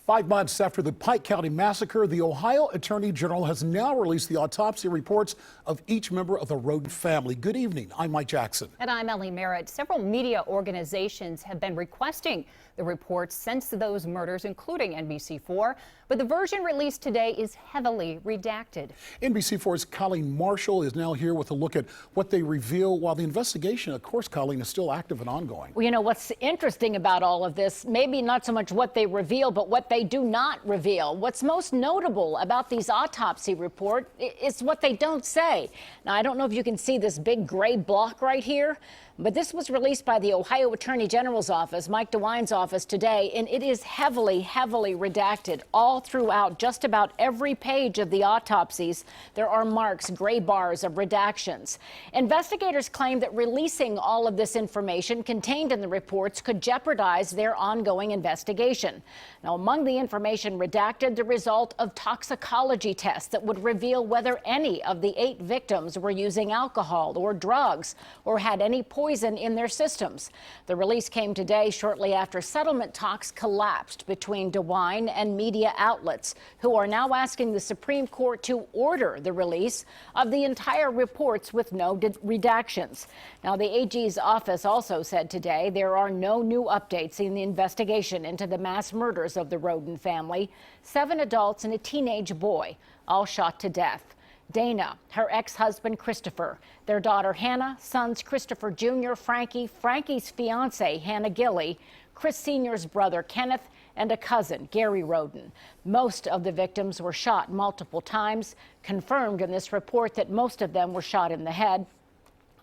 5 months after the Pike County massacre, the Ohio Attorney General has now released the autopsy reports of each member of the Rhoden family. Good evening. I'm Mike Jackson. And I'm Ellie Merritt. Several media organizations have been requesting the reports since those murders, including NBC4. But the version released today is heavily redacted. NBC4's Colleen Marshall is now here with a look at what they reveal, while the investigation, of course, Colleen, is still active and ongoing. Well, you know, what's interesting about all of this, maybe not so much what they reveal, but what they do not reveal. What's most notable about these autopsy reports is what they don't say. Now, I don't know if you can see this big gray block right here, but this was released by the Ohio Attorney General's office, Mike DeWine's office today, and it is heavily redacted all throughout just about every page of the autopsies. There are marks, gray bars of redactions. Investigators claim that releasing all of this information contained in the reports could jeopardize their ongoing investigation. Now, among the information redacted, the result of toxicology tests that would reveal whether any of the 8 victims were using alcohol or drugs or had any poison in their systems. The release came today shortly after settlement talks collapsed between DeWine and media outlets, who are now asking the Supreme Court to order the release of the entire reports with no redactions. Now, the AG's office also said today there are no new updates in the investigation into the mass murders of the Rhoden family. 7 adults and a teenage boy, all shot to death. Dana, her ex-husband Christopher, their daughter Hannah, sons Christopher Jr., Frankie's fiance Hannah Gilley, Chris Sr.'s brother Kenneth, and a cousin, Gary Rhoden. Most of the victims were shot multiple times. Confirmed in this report that most of them were shot in the head.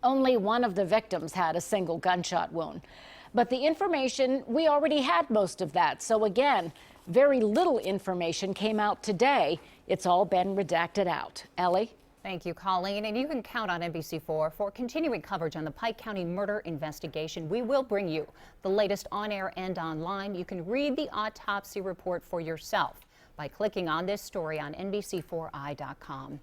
Only one of the victims had a single gunshot wound. But the information, we already had most of that. So again, very little information came out today. It's all been redacted out. Ellie? Thank you, Colleen. And you can count on NBC4 for continuing coverage on the Pike County murder investigation. We will bring you the latest on air and online. You can read the autopsy report for yourself by clicking on this story on NBC4i.com.